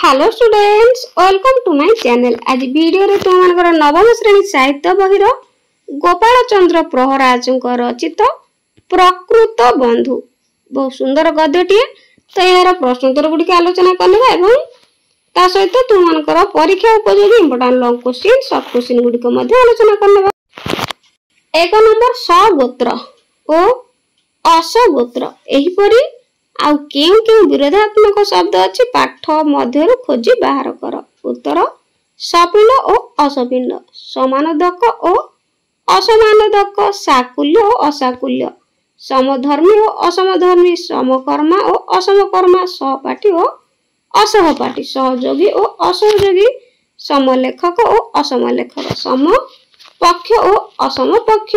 Hello students, welcome to my channel. आज video रे तुम मानकर नवम श्रेणी साहित्य बहिर गोपाल चंद्र प्रहराज रचित प्रकृत बंधु बहुत सुंदर गद्यटीए। तो यार प्रश्नोत्तर गुड़िक आलोचना करने एवं ता सहित तुम मानकर परीक्षा उपयोगी important long question short question गुड़िक आलोचना करने। एक नंबर सगोत्र और असगोत्र एहीपरी आउ केउ केउ विरोधात्मक शब्द अछि पाठ मध्यरु खोजी बाहर कर। उत्तर सपिंड और असपिंड, समानोदक और असमानोदक, साकुल्य और असाकुल्य, समधर्मी और असमधर्मी, समकर्मा और असमकर्मा, सहपाठी और असहपाठी, सहयोगी और असहयोगी, समलेखक और असमलेखक, समपक्ष और असमपक्ष,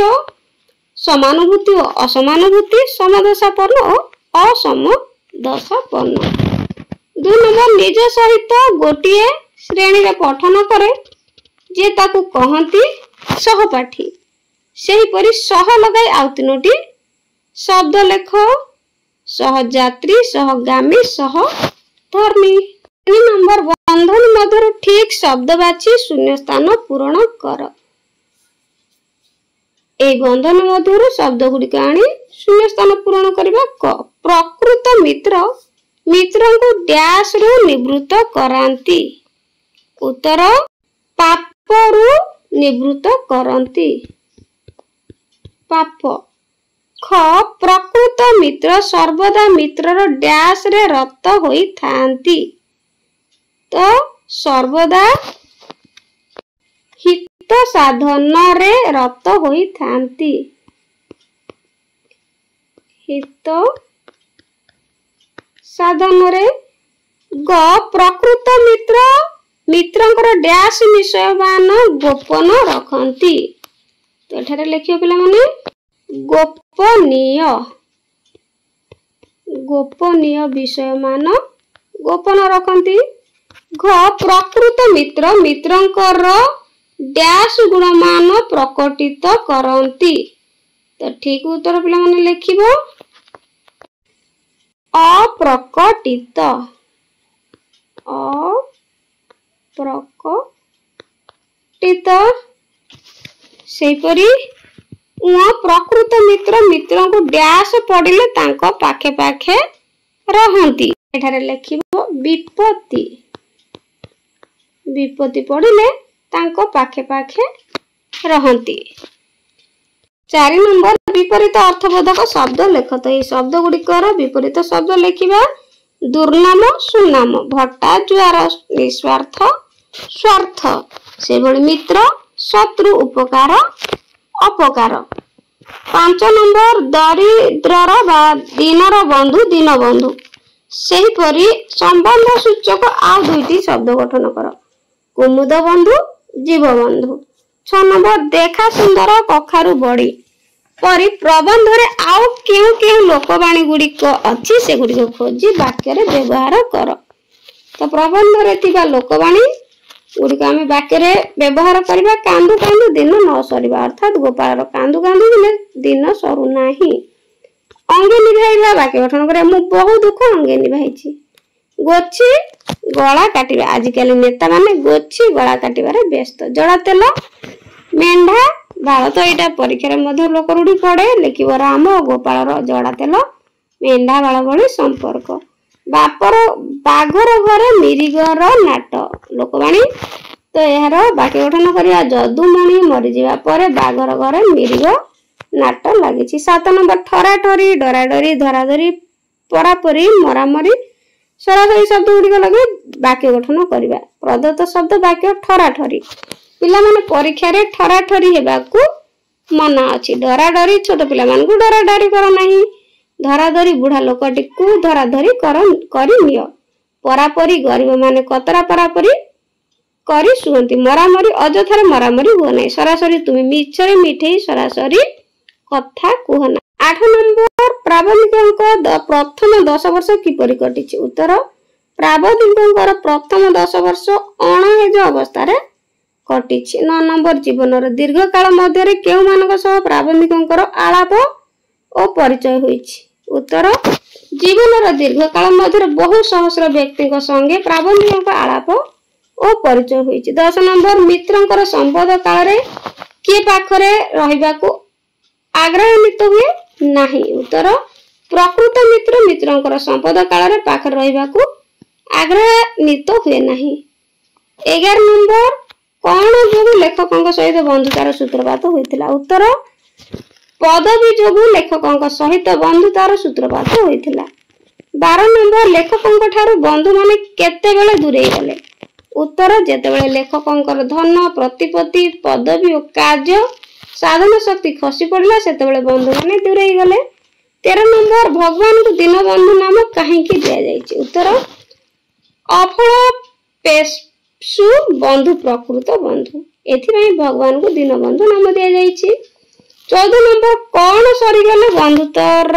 समानुभूति और असमानुभूति, समदशापन्न और असमदशापन्न। 2 नंबर निज सहित गोटिए श्रेणी रे पठन करे जे ताकू कहंती सहपाठी। सेही परि सह लगाई आउ 3टी शब्द लेख सहयात्री, सहगामी, सहधर्मी। 3 नंबर बंधन मध्यरु ठीक शब्द बाछि शून्य स्थान पूरण कर। ए बंधन मध्यरु शब्द गुड़िक आनी शून्य स्थान पूरण करबा। क प्रकृत मित्र मित्रं को डैश रु निवृत्त करांती। उत्तर पाप रु निवृत्त करंती, पाप। ख प्रकृत मित्र सर्वदा मित्रर डैश रे रत होई थांती। तो सर्वदा हित साधन रे रत होई थांती, हित साधन रे। ग प्रकृत मित्र मित्रंकर डैश विषय मान गोपन रखंती। तो एठारे लिखियो पिला माने गोपनीय, गोपनीय विषय मान गोपन रखंती। घ प्रकृत मित्र मित्रंकर डैश गुण मान प्रकटित करंती। तो ठीक उत्तर पिला माने लिखिबो अप्रकटित, अप्रकटित। सेपरी प्रकृत मित्र मित्रं को डैश पड़िले तांको पाखे पाखे रहंती। एठारे लिखिबो विपत्ति, विपत्ति पड़िले तांको पाखे पाखे रहंती। 4 नंबर विपरीत अर्थबोधक शब्द लेख। तो ये शब्द गुड़िकर विपरीत शब्द लिखिबा। दुर्नाम सुनाम, भट्टा ज्वार, निस्वार्थ स्वार्थ, से भली मित्र शत्रु, उपकार अपकार। 5 नंबर दरिद्रर बा दीनर बंधु दीनबंधु, सेही परी संबंध सूचक आउ 2टी शब्द गठन कर। कुमुद बंधु जीवबंधु। 6 नंबर देखा सुंदर कखारु बड़ी परी प्रबंध रे आउ केउ केउ लोकवाणी गुड़िक अछि से गुड़िक खोजी वाक्य रे व्यवहार कर। तो प्रबंध रे थिबा लोकवाणी गुड़िक आमे वाक्य रे व्यवहार करबा। कांदू कांदू दिन न सरीबा, अर्थात गोपाल रो कांदू कांदू दिन सरू नाही। अंगे निभाइबा वाक्य गठन करे मु बहु दुख अंगे निभाइछि। गोछि गला काटिबा, आजिकाली नेता माने गोछि गला काटिबारे व्यस्त। जड़ा तेल मेंढा बाल। तो यहाँ परीक्षा मध्य लोक रूढ़ी पड़े लिखिब राम और गोपाल जड़ा तेल मेंढा बाल भली संपर्क। बापर बाघर घरे मिरिगर नाट लोकवाणी। तो यार वाक्य गठन करिया जदुमणि मरीजा पर बाघर घरे मिरिग नाट लगी। 7 नंबर ठरा ठरी डरा डरी धरा धरी परापरी मरामरी सरासरी शब्द गुड़िक लगे वाक्य गठन करवा। प्रदत्त शब्द वाक्य ठरा ठरी। पिला माने परीक्षा रे ठरा ठरी हेबाकू मना अछि। डरा डरी छोट पिला मान को डरा डरी कर नाही। धरा धरी बुढ़ा लोकटी को धरा धरी करी नियो। परापरी गरीब माने कतरा परापरी करी सुगंती। मरामरी अजथारे मरामरी हो नाही। सरासरी तुमी मिछरे मिठेई सरासरी कथा कुहना। 8 नंबर प्राबंधिकंक प्रथम 10 वर्ष किपरि कटिछि। उत्तर प्राबंधिकंकर प्रथम 10 वर्ष अणहेज अवस्था रे कटिछि। 9 नंबर जीवनर दीर्घ काल मध्य रे केउ मानक सह प्राबंधिकंकर आलाप और परिचय होइछि। उत्तर जीवन दीर्घ काल मध्य बहु सहस्र व्यक्ति संगे प्राबंधिक आलाप और परिचय होइछि। 10 नंबर मित्रंकर संपद काल रे किए पाखरे रहिबाकू आग्रहित हुए नाही। उत्तर प्रकृत मित्र मित्रंकर संपद काल रे पाखरे रहिबाकू आग्रहित हुए नाही। 11 नंबर कौन जो लेखकों सहित बंधुतार सूत्रपात होइतिला। उत्तर पदवी जोगु लेखकों सहित बंधुतार सूत्रपात होइतिला। 12 नंबर लेखकों ठारू बंधु माने केते बेले दूरे गले। उत्तर जेतेबेले लेखकों धन प्रतिपत्ति पदवी और कार्य साधन शक्ति खसी पड़ला सेतेबेले बंधु माने दूरे गले। 13 नंबर भगवान को दीनबंधु नाम कहीं दिया जायछि। उत्तर अफल पेशु बंधु प्रकृत बंधु एथि भगवान को दीनबंधु नाम दिया जायछि। 14 नंबर कौन सरीगले बंधुतार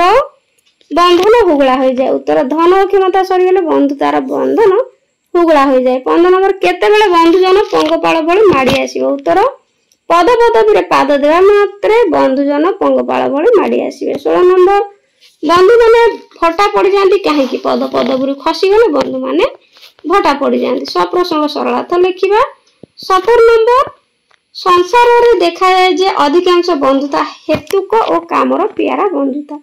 बंधन हुगला हो जाए। उत्तर धन और क्षमता सरीगले बंधुतार बंधन हुगला हो जाए। 15 नंबर केते बेले बंधुजन पंगपाल भली माड़ी आसीबो। उत्तर पद पदवी पाद देवा मात्रे बंधुजन पंगपाल भली माड़ी आसीबे। 16 नंबर बंधु माने फटा पड़ जाती कहीं पद पदवी खसी गले बंधु माने भटा पड़ जाती। सप्रसंग सरलार्थ लिखिबा। 17 नंबर संसार रे देखा जाए जे अधिकांश बंधुता हेतुक और कामर प्यारा बंधुता।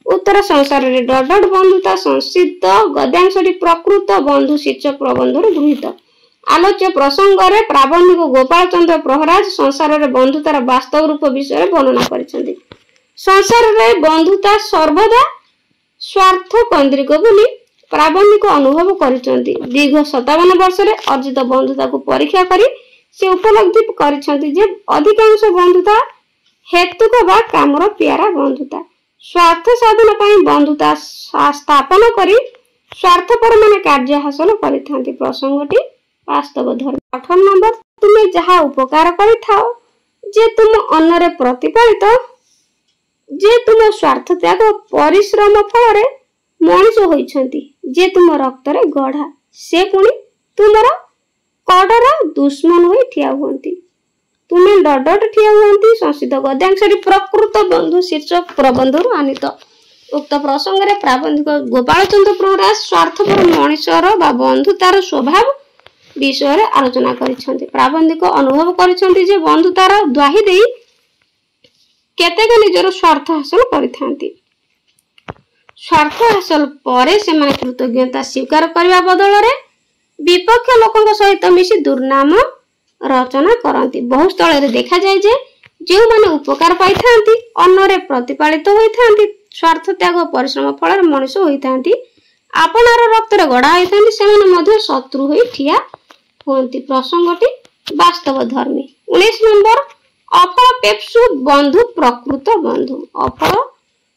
उत्तर संसार रे डड बंधुता संसिद्ध गद्यांशटी प्रकृत बंधु शीर्षक प्रबंधर गृहीत। आलोच्य प्रसंग रे प्राबंधिक गोपाल चंद्र प्रहराज संसार रे बंधुतार वास्तव रूप विषय वर्णना करिसेंती। संसार रे बंधुता सर्वदा स्वार्थ केंद्रिक बोली प्राबंधिक अनुभव करिसेंती। दीर्घ 57 वर्ष रे अर्जित बंधुता को परीक्षा करी से उपलब्धि करिसेंती जे अधिकांश बंधुता हेतुक बा कामर प्यारा बंधुता। स्वार्थ साधन पाई बंधुता स्थापन करी स्वार्थपर माने कार्य हासिल करिथांती। प्रसंगटी वास्तव धर्म। 18 नंबर तुमे जहा उपकार करिथाओ जे तुम अन्नरे प्रतिपालित जे तुम स्वार्थ त्याग परिश्रम फल रे मनुष्य होइछंती जे तुम रक्त रे गढ़ा से पुणी तुमरा कड़रा दुश्मन होई ठिया हुंती। तुम्हें डडट ठिया हुंती। संसिद्ध गद्यांशरी प्रकृत बंधु शीर्षक प्रबंधर आनीत। उक्त प्रसंग रे प्राबंधिक गोपाल चंद्र प्रहराज स्वार्थपर मनुष्यर बा बंधुतार स्वभाव विषय रे आलोचना करिसेंती। प्राबंधिक अनुभव करिसेंती जे बंधुतार द्वाही देई केतेक निजर स्वार्थ हासिल करिथांती। स्वार्थ हासिल परे सेमाने कृतज्ञता स्वीकार करबा बदल रे विपक्ष लोकन सहित मिसी दुर्नाम रचना करती। बहु स्थल रे देखा जाए जे जो माने उपकार पाई थांती अन्नरे प्रतिपालित होई थांती स्वार्थ त्याग परिश्रम फल मनुष्य होई थांती आपनार रक्त रे गड़ा होई थांती सेमाने मध्य शत्रु होई ठिया होंती। प्रसंगटी वास्तव धर्मी। 19 नंबर अफल पेप्सु बंधु प्रकृत बंधु। अफल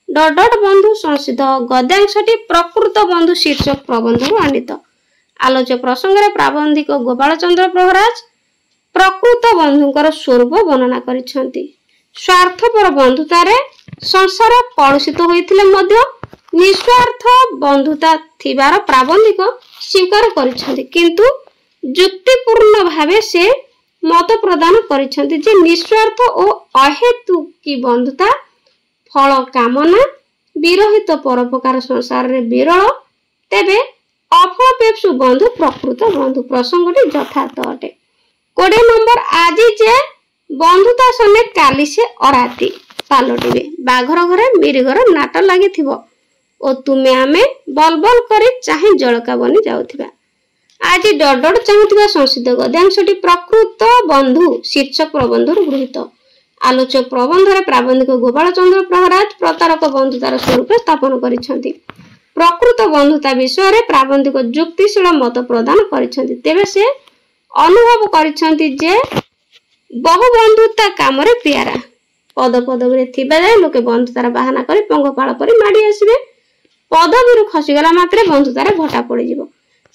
डडट बंधु संसिद्ध गद्यांशटी प्रकृत बंधु शीर्षक प्रबंधर आनीत। आलोच्य प्रसंग रे प्राबंधिक गोपाल चंद्र प्रहराज प्रकृत बंधुंकर स्वरूप वर्णना करिसेंती। स्वार्थपर बंधुतारे संसार कलुषित होइथिले मध्य निस्वार्थ बंधुता थिबार प्राबंधिक स्वीकार करिसेंती किंतु युक्तिपूर्ण भावे से मत प्रदान करिसेंती जे निस्वार्थ और अहेतुकी बंधुता फल कामना विरहित परोपकार संसार रे विरल तेबे अफल पेप्सु बंधु प्रकृत बंधु। प्रसंगटी यथार्थ अटे। 20 नंबर आज जे बंधुता सने काली से अराती पालटिबे बाघर घरे मिरिगर नाट लागि थिबो ओ तुमे आमे बलबल करी चाहे जळका बनी जाउथिबा। आज डडड चाहुथिबा संसिद्ध गद्यांशटी प्रकृत बंधु शीर्षक प्रबंधर गृहीत। आलोच्य प्रबंध रे प्राबंधिक गोपाल चंद्र प्रहराज प्रतारक बंधुतार स्वरूप स्थापन करिसेंती। प्रकृत बंधुता विषय रे प्राबंधिक युक्तिशील मत प्रदान करिसेंती। तेबे से अनुभव करिसेंती जे बहु बंधुता काम रे प्यारा पद पदवी थिबा जाय लोके बंधुतार बाहाना करी पंगपाल परी माडी आसीबे पदवी खसीगला मात्रे बंधुतार भटा पड़ी जिवो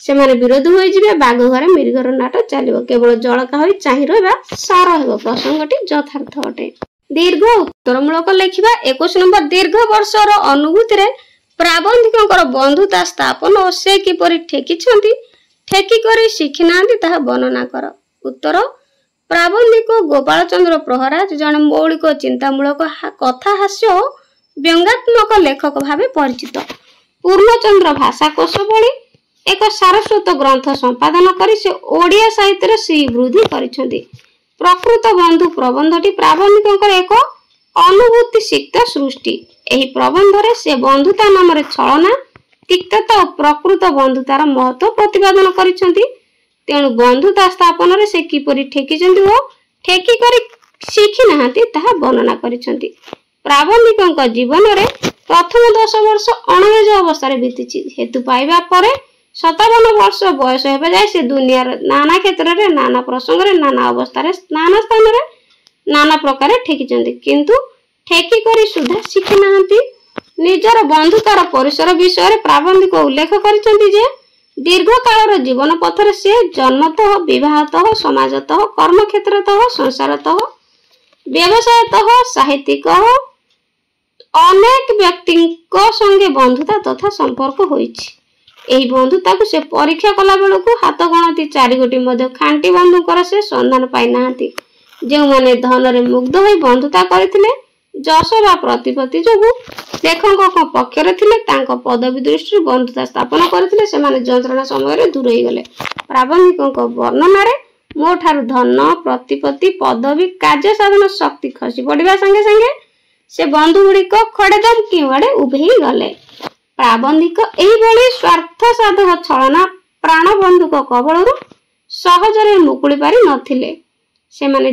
सेमाने विरोध होई जिवे बाघ घरे मिरघर नाट चलिबो केवल जळका होई चाहि रहबा सार हेबो। प्रसंगटी यथार्थ अटे। दीर्घ उत्तरमूलक लेखिबा। 21 नंबर दीर्घ वर्षर अनुभूति रे प्राबंधिकंकर बंधुता स्थापन और से किपरि ठेकिछंती ठेकी करी शिखि नांती ताहा वर्णना कर। उत्तर प्राबंधिक गोपाल चंद्र प्रहराज जने मौलिक चिंतामूलक कथा हास्य व्यंगात्मक लेखक भावे परिचित। ପୂର୍ଣ୍ଣଚନ୍ଦ୍ର ଭାଷାକୋଷ ଭଳି ଏକ ସାରସ୍ୱତ ଗ୍ରନ୍ଥ ସମ୍ପାଦନ କରି ସେ ଓଡ଼ିଆ ସାହିତ୍ୟର ଶ୍ରୀବୃଦ୍ଧି କରିଛନ୍ତି। ପ୍ରକୃତ ବନ୍ଧୁ ପ୍ରବନ୍ଧଟି ପ୍ରାବନ୍ଧିକଙ୍କର ଏକ ଅନୁଭୂତି ସିକ୍ତ ସୃଷ୍ଟି। ଏହି ପ୍ରବନ୍ଧରେ ସେ ବନ୍ଧୁତା ନାମରେ ଛଳନା, ତିକ୍ତତା ଓ ପ୍ରକୃତ ବନ୍ଧୁତାର ମହତ୍ତ୍ୱ ପ୍ରତିପାଦନ କରିଛନ୍ତି। ତେଣୁ ବନ୍ଧୁତା ସ୍ଥାପନରେ ସେ କିପରି ଠେକିଛନ୍ତି ଓ ଠେକି କରି ଶିଖି ନାହାନ୍ତି ତାହା ବର୍ଣ୍ଣନା କରିଛନ୍ତି। ପ୍ରାବନ୍ଧିକଙ୍କ ଜୀବନରେ ପ୍ରଥମ 10 ବର୍ଷ ଅଣନିଜ ଅବସ୍ଥାରେ ବିତିଛି। ହେତୁ ପାଇବା ପରେ 57 ବର୍ଷ ବୟସ ହେବା ଯାଏ ସେ ଦୁନିଆର ନାନା କ୍ଷେତ୍ରରେ, ନାନା ପ୍ରସଙ୍ଗରେ, ନାନା ଅବସ୍ଥାରେ, ନାନା ସ୍ଥାନରେ, ନାନା ପ୍ରକାରେ ଠେକିଛନ୍ତି, କିନ୍ତୁ ଠେକି କରି ସୁଦ୍ଧା ଶିଖି ନାହାନ୍ତି। ନିଜର ବନ୍ଧୁତାର ପରିସର ବିଷୟରେ ପ୍ରାବନ୍ଧିକ ଉଲ୍ଲେଖ କରିଛନ୍ତି ଯେ ଦୀର୍ଘ କାଳର ଜୀବନ ପଥରେ ସେ ଜନ୍ମତଃ, ବିବାହତଃ, ସମାଜତଃ, କର୍ମକ୍ଷେତ୍ରତଃ, ସଂସାରତଃ, ବ୍ୟବସାୟତଃ, ସାହିତ୍ୟିକ ଅନେକ ବ୍ୟକ୍ତିଙ୍କ ସଙ୍ଗେ ବନ୍ଧୁତା ତଥା ସମ୍ପର୍କ ହୋଇଛି। ଏହି ବନ୍ଧୁତାକୁ ସେ ପରୀକ୍ଷା କଲା ବେଳକୁ ହାତ ଗଣତି 4 ଗୋଟି ମଧ୍ୟ ଖାଣ୍ଟି ବନ୍ଧୁଙ୍କର ସେ ସନ୍ଧାନ ପାଇନାହାନ୍ତି। ଯେଉଁମାନେ ଧନରେ ମୁଗ୍ଧ ହୋଇ ବନ୍ଧୁତା କରିଥିଲେ, ଯଶ ବା ପ୍ରତିପତ୍ତି ଯୋଗୁଁ ଲେଖକଙ୍କ ପକ୍ଷରେ ଥିଲେ, ତାଙ୍କ ପଦବୀ ଦୃଷ୍ଟିରୁ ବନ୍ଧୁତା ସ୍ଥାପନ କରିଥିଲେ, ସେମାନେ ଯନ୍ତ୍ରଣା ସମୟରେ ଦୂର ହୋଇଗଲେ। ପ୍ରାବନ୍ଧିକଙ୍କ ବର୍ଣ୍ଣନାରେ ମୋ ଠାରୁ ଧନ, ପ୍ରତିପତ୍ତି, ପଦବୀ, କାର୍ଯ୍ୟ ସାଧନ ଶକ୍ତି ଖସି ପଡ଼ିବା ସାଙ୍ଗେ ସାଙ୍ଗେ ସେ ବନ୍ଧୁ ଗୁଡ଼ିକ ଖଡ଼େଦମ୍ କେଉଁଆଡ଼େ ଉଭେଇ ଗଲେ। ପ୍ରାବନ୍ଧିକ ଏହିଭଳି ସ୍ୱାର୍ଥ ସାଧକ ଛଳନା ପ୍ରାଣବନ୍ଧୁଙ୍କ କବଳରୁ ସହଜରେ ମୁକୁଳି ପାରି ନଥିଲେ। ସେମାନେ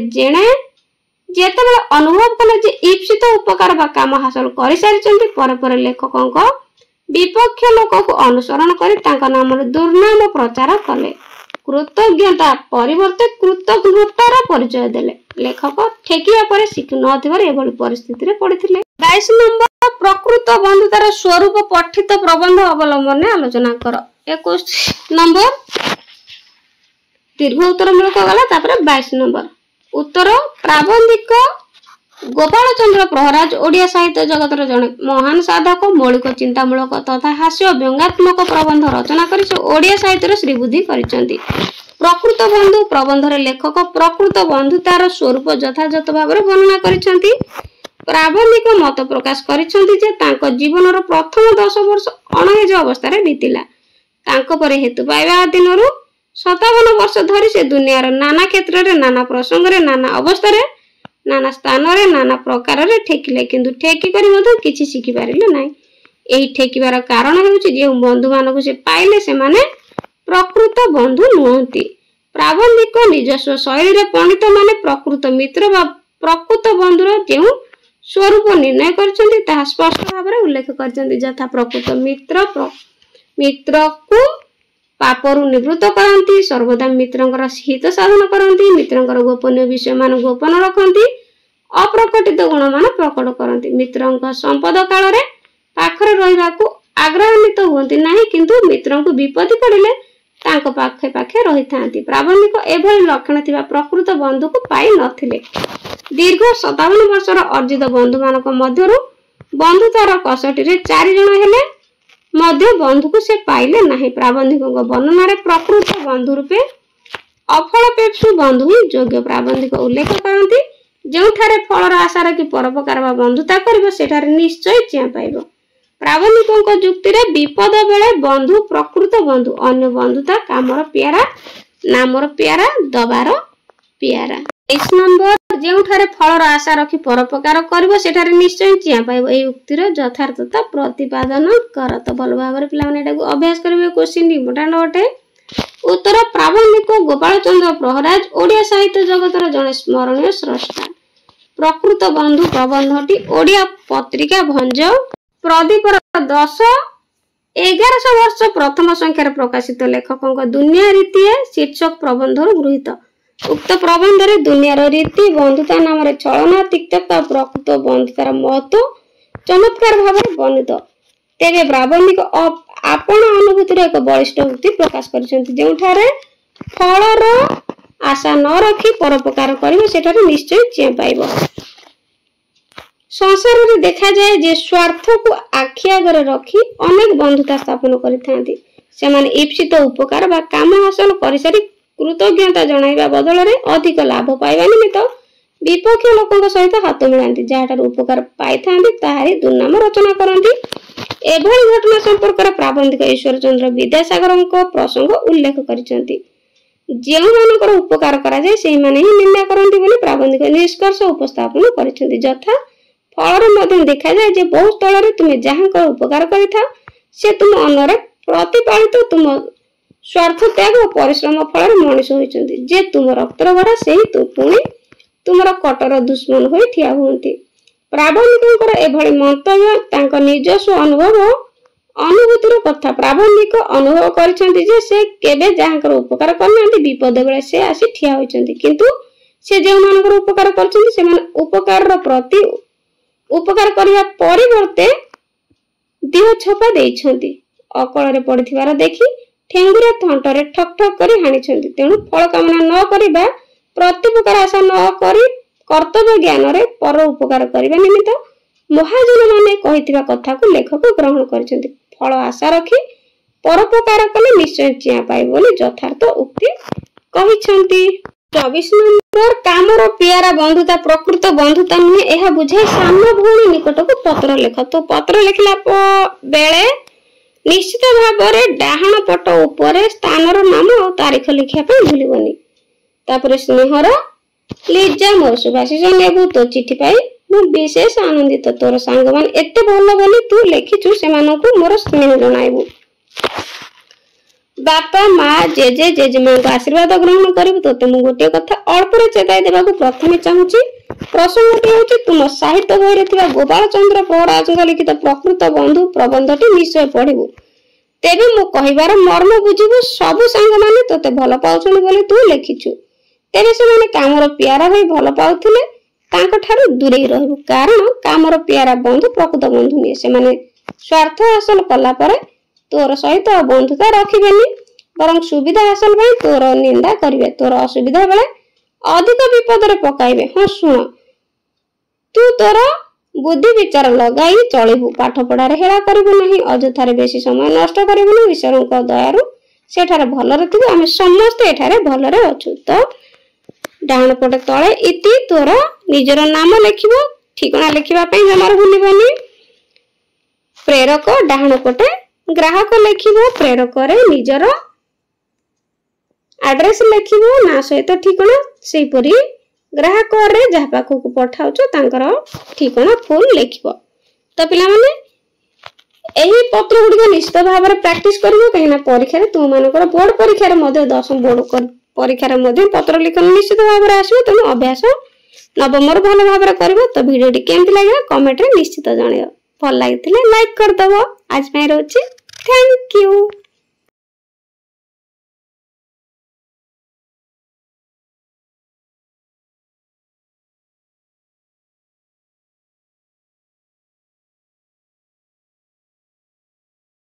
ଯେତେବେଳେ ଅନୁଭବ କଲେ ଯେ ଇପ୍ସିତ ଉପକାର ବା କାମ ହାସଲ କରିସାରିଛନ୍ତି, ପରେ ପରେ ଲେଖକଙ୍କ ବିପକ୍ଷ ଲୋକକୁ ଅନୁସରଣ କରି ତାଙ୍କ ନାମରେ ଦୁର୍ନାମ ପ୍ରଚାର କଲେ। କୃତଜ୍ଞତା ପରିବର୍ତ୍ତେ କୃତଘ୍ନତାର ପରିଚୟ ଦେଲେ। ଲେଖକ ଠେକିବା ପରେ ଶିଖୁ ନଥିବାରୁ ଏଭଳି ପରିସ୍ଥିତିରେ ପଡ଼ିଥିଲେ। 22 ନମ୍ବର ପ୍ରକୃତ ବନ୍ଧୁତାର ସ୍ୱରୂପ ପଠିତ ପ୍ରବନ୍ଧ ଅବଲମ୍ବନରେ ଆଲୋଚନା କର। 21 ନମ୍ବର ଦୀର୍ଘ ଉତ୍ତରମୂଳକ ଗଲା। ତାପରେ 22 ନମ୍ବର ଉତ୍ତର। ପ୍ରାବନ୍ଧିକ ଗୋପାଳଚନ୍ଦ୍ର ପ୍ରହରାଜ ଓଡ଼ିଆ ସାହିତ୍ୟ ଜଗତର ଜଣେ ମହାନ ସାଧକ। ମୌଳିକ ଚିନ୍ତାମୂଳକ ତଥା ହାସ୍ୟ ବ୍ୟଙ୍ଗାତ୍ମକ ପ୍ରବନ୍ଧ ରଚନା କରି ସେ ଓଡ଼ିଆ ସାହିତ୍ୟର ଶ୍ରୀବୃଦ୍ଧି କରିଛନ୍ତି। ପ୍ରକୃତ ବନ୍ଧୁ ପ୍ରବନ୍ଧରେ ଲେଖକ ପ୍ରକୃତ ବନ୍ଧୁତାର ସ୍ୱରୂପ ଯଥାଯଥ ଭାବରେ ବର୍ଣ୍ଣନା କରିଛନ୍ତି। ପ୍ରାବନ୍ଧିକ ମତ ପ୍ରକାଶ କରିଛନ୍ତି ଯେ ତାଙ୍କ ଜୀବନର ପ୍ରଥମ 10 ବର୍ଷ ଅଣନିଜ ଅବସ୍ଥାରେ ବିତିଲା। ତାଙ୍କ ପରେ ହେତୁ ପାଇବା ଦିନରୁ 57 ବର୍ଷ ଧରି ସେ ଦୁନିଆର ନାନା କ୍ଷେତ୍ରରେ, ନାନା ପ୍ରସଙ୍ଗରେ, ନାନା ଅବସ୍ଥାରେ, ନାନା ସ୍ଥାନରେ, ନାନା ପ୍ରକାରରେ ଠେକିଲେ, କିନ୍ତୁ ଠେକି କରି ମଧ୍ୟ କିଛି ଶିଖିପାରିଲେ ନାହିଁ। ଏହି ଠେକିବାର କାରଣ ହେଉଛି ଯେଉଁ ବନ୍ଧୁମାନଙ୍କୁ ସେ ପାଇଲେ ସେମାନେ ପ୍ରକୃତ ବନ୍ଧୁ ନୁହନ୍ତି। ପ୍ରାବନ୍ଧିକ ନିଜସ୍ୱ ଶୈଳୀରେ ପଣ୍ଡିତମାନେ ପ୍ରକୃତ ମିତ୍ର ବା ପ୍ରକୃତ ବନ୍ଧୁର ଯେଉଁ ସ୍ୱରୂପ ନିର୍ଣ୍ଣୟ କରିଛନ୍ତି ତାହା ସ୍ପଷ୍ଟ ଭାବରେ ଉଲ୍ଲେଖ କରିଛନ୍ତି। ଯଥା ପ୍ରକୃତ ମିତ୍ରକୁ ପାପରୁ ନିବୃତ୍ତ କରନ୍ତି, ସର୍ବଦା ମିତ୍ରଙ୍କର ହିତ ସାଧନ କରନ୍ତି, ମିତ୍ରଙ୍କର ଗୋପନୀୟ ବିଷୟମାନ ଗୋପନ ରଖନ୍ତି, ଅପ୍ରକଟିତ ଗୁଣମାନ ପ୍ରକଟ କରନ୍ତି, ମିତ୍ରଙ୍କ ସମ୍ପଦ କାଳରେ ପାଖରେ ରହିବାକୁ ଆଗ୍ରହାନ୍ୱିତ ହୁଅନ୍ତି ନାହିଁ, କିନ୍ତୁ ମିତ୍ରଙ୍କୁ ବିପତ୍ତି ପଡ଼ିଲେ ତାଙ୍କ ପାଖେ ପାଖେ ରହିଥାନ୍ତି। ପ୍ରାବନ୍ଧିକ ଏଭଳି ଲକ୍ଷଣ ଥିବା ପ୍ରକୃତ ବନ୍ଧୁକୁ ପାଇ ନଥିଲେ। ଦୀର୍ଘ 57 ବର୍ଷର ଅର୍ଜିତ ବନ୍ଧୁମାନଙ୍କ ମଧ୍ୟରୁ ବନ୍ଧୁତାର କଷଟିରେ 4 ଜଣ ହେଲେ ମଧ୍ୟ ବନ୍ଧୁକୁ ସେ ପାଇଲେ ନାହିଁ। ପ୍ରାବନ୍ଧିକଙ୍କ ବର୍ଣ୍ଣନାରେ ପ୍ରକୃତ ବନ୍ଧୁ ରୂପେ ଅଫଳପ୍ରେପ୍ସୁ ବନ୍ଧୁ ହିଁ ଯୋଗ୍ୟ। ପ୍ରାବନ୍ଧିକ ଉଲ୍ଲେଖ କରନ୍ତି ଯେଉଁଠାରେ ଫଳର ଆଶା ରଖି ପରୋପକାର ବା ବନ୍ଧୁତା କରିବ ସେଠାରେ ନିଶ୍ଚୟ ଚିଆଁ ପାଇବ। ପ୍ରାବନ୍ଧିକଙ୍କ ଯୁକ୍ତିରେ ବିପଦ ବେଳେ ବନ୍ଧୁ ପ୍ରକୃତ ବନ୍ଧୁ, ଅନ୍ୟ ବନ୍ଧୁତା କାମର ପିଆରା, ନାମର ପିଆରା, ଦବାର ପିଆରା। 23 ନମ୍ବର ଯେଉଁଠାରେ ଫଳର ଆଶା ରଖି ପରୋପକାର କରିବ ସେଠାରେ ନିଶ୍ଚୟ ଚିଆଁ ପାଇବ। ଏହି ଉକ୍ତିର ଯଥାର୍ଥତା ପ୍ରତିପାଦନ କର। ତ ଭଲ ଭାବରେ ପିଲାମାନେ ଏଟାକୁ ଅଭ୍ୟାସ କରିବେ। କ୍ୱେଶ୍ଚିନ୍ ଇମ୍ପୋର୍ଟାଣ୍ଟ ଅଟେ। ଉତ୍ତର। ପ୍ରାବନ୍ଧିକ ଗୋପାଳଚନ୍ଦ୍ର ପ୍ରହରାଜ ଓଡ଼ିଆ ସାହିତ୍ୟ ଜଗତର ଜଣେ ସ୍ମରଣୀୟ ସ୍ରଷ୍ଟା। ପ୍ରକୃତ ବନ୍ଧୁ ପ୍ରବନ୍ଧଟି ଓଡ଼ିଆ ପତ୍ରିକା ଭଞ୍ଜ ପ୍ରଦୀପର 10-1100 ବର୍ଷ ପ୍ରଥମ ସଂଖ୍ୟାରେ ପ୍ରକାଶିତ ଲେଖକଙ୍କ ଦୁନିଆ ରୀତିଏ ଶୀର୍ଷକ ପ୍ରବନ୍ଧରୁ ଗୃହୀତ। ଉକ୍ତ ପ୍ରବନ୍ଧରେ ଦୁନିଆର ରୀତି, ବନ୍ଧୁତା ନାମରେ ଛଳନା, ତିକ୍ତତା ଓ ପ୍ରକୃତ ବନ୍ଧୁତାର ମହତ୍ତ୍ୱ ଚମତ୍କାର ଭାବରେ ବର୍ଣ୍ଣିତ। ତେବେ ପ୍ରାବନ୍ଧିକ ଆପଣା ଅନୁଭୂତିର ଏକ ବଳିଷ୍ଠ ଉକ୍ତି ପ୍ରକାଶ କରିଛନ୍ତି ଯେଉଁଠାରେ ଫଳର ଆଶା ନ ରଖି ପରୋପକାର କରିବ ସେଠାରେ ନିଶ୍ଚୟ ଚିଆଁ ପାଇବ। ସଂସାରରେ ଦେଖାଯାଏ ଯେ ସ୍ୱାର୍ଥକୁ ଆଖି ଆଗରେ ରଖି ଅନେକ ବନ୍ଧୁତା ସ୍ଥାପନ କରିଥାନ୍ତି। ସେମାନେ ଇପ୍ସିତ ଉପକାର ବା କାମ ହାସଲ କରିସାରି କୃତଜ୍ଞତା ଜଣାଇବା ବଦଳରେ ଅଧିକ ଲାଭ ପାଇବା ନିମିତ୍ତ विपक्ष लोकों सहित हाथ मिलांती जहां उपकार पाई ताहारी दुर्नाम रचना करती। एभली घटना संपर्क प्राबंधिक ईश्वरचंद्र विद्यासागर प्रसंग उल्लेख करछंती। जो मानकर उपकार करा जाए से माने ही निंदा करंती बोली प्राबंधिक निष्कर्ष उपस्थापन करछंती। यथा फल रे देखा जाए जे बहुत स्थल रे तुमे जहां उपकार करिथा से तुम अन्नरे प्रतिपालित तुम स्वार्थ त्याग और परिश्रम फल मनुष्य होइछंती। जे तुम रक्तर गड़ा सेही तु पुणी तुमर कटर दुश्मन होई ठिया हुंती। प्राबंधिकंकर एभली मंतव्य तांको निजस्व अनुभव अनुभूतिर कथा। प्राबंधिक अनुभव करिसेंती जे से केबे जहांकर उपकार करनांती विपद बेले से आसी ठिया होइछंती, किंतु से जे मानकर उपकार करछंती से मान उपकार प्रति उपकार करिया परिवर्ते देह छपा देइछंती। अकल रे पड़िथिबार देखि ठेंगुरे थंटरे ठक ठक करी हानिछंती। तेणु फल कामना न करिबा प्रतिपकार आशा न करी कर्तव्य ज्ञान रे पर उपकार करिबा निमित्त महाजन माने कहिथिबा कथा को लेखक ग्रहण करछंती। फल आशा रखी परोपकार कले निश्चय चिया पाए बोली यथार्थ उक्ति कहिछंती। 24 नंबर कामर प्यारा बंधुता प्रकृत बंधुता नुहे एहा बुझाई सामना भूमि निकट को पत्र लेख। तो पत्र लिखला बेले निश्चित भाव डाहाण पट उपरे स्थानर नाम और तारीख लिखिया पे भूलिबनी। तापर स्नेहर लीजा मोर सुभाषिष नेबु तो चिठी पाई मु विशेष आनंदित। तोर सांग मान एते भलो बोली तू लिखिछु सेमानकु मोर स्नेह जणाइबु। बापा माँ जेजे जेजेमा आशीर्वाद ग्रहण करिबु। तोते मु गोटे कथा अल्परे चेताई देबाकु प्रथमे चाहूची। प्रसंगटी होची तुम साहित्य बहिरे थिबा गोपाल चंद्र प्रहराजଙ୍କ लिखित प्रकृत बंधु प्रबंधटी निश्चय पढिबु। तेबे मु कहिबार मर्म बुझिबु। सब सांग माने तोते भलो पाउछन बोली तू लिखिछु। तेबे से माने कामर प्यारा होई भलो पाउथिले तांको ठारू दूरे रहबु। कारण कामर प्यारा बंधु प्रकृत बंधु निये। से माने स्वार्थ हासिल कला परे तोर सहित बंधुता रखिबेनी, बरं सुविधा हासिल भाई तोर निंदा करिवे। तोर असुविधा बेले अधिक विपद रे पकाइबे। हां सुन, तू तोर बुद्धि विचार लगाई चलिबु। पाठ पढ़ा रे हेला करिबु नहीं, अजथारे बेसी समय नष्ट करिबु नहीं। ईश्वरଙ୍କ दयारु सेठारे भलरे थिबु। आमे समस्त एठारे भलरे अछु। तो डाहाण पटे तळे इति तोर निजर नाम लिखिबो। ठिकना लिखिबा पई जमार भूलिबनी। प्रेरक डाहाण पटे ग्राहक लिखिबो। प्रेरक रे निजर एड्रेस लिखिबो ना सहित ठिकना। सेही परी ग्राहक रे जहा पाखो को पठाउछो तांकर ठिकना फुल लिखिबो। तो पिला माने एही पत्र गुडी निश्चित भाव रे प्रैक्टिस करिवो। कहिना परीक्षा रे तुम मानकर बोर्ड परीक्षा रे मध्ये 10 बोर्ड परीक्षा रे मध्ये पत्र लिखन निश्चित भाव रे आसीबो। तेनु अभ्यास नवमर भल भाव रे करिवो। तो वीडियोटी केमति लागला कमेंट रे निश्चित जणाइबो। भल लागिथिले लाइक कर दबो। आज पय रहउची थैंक यू।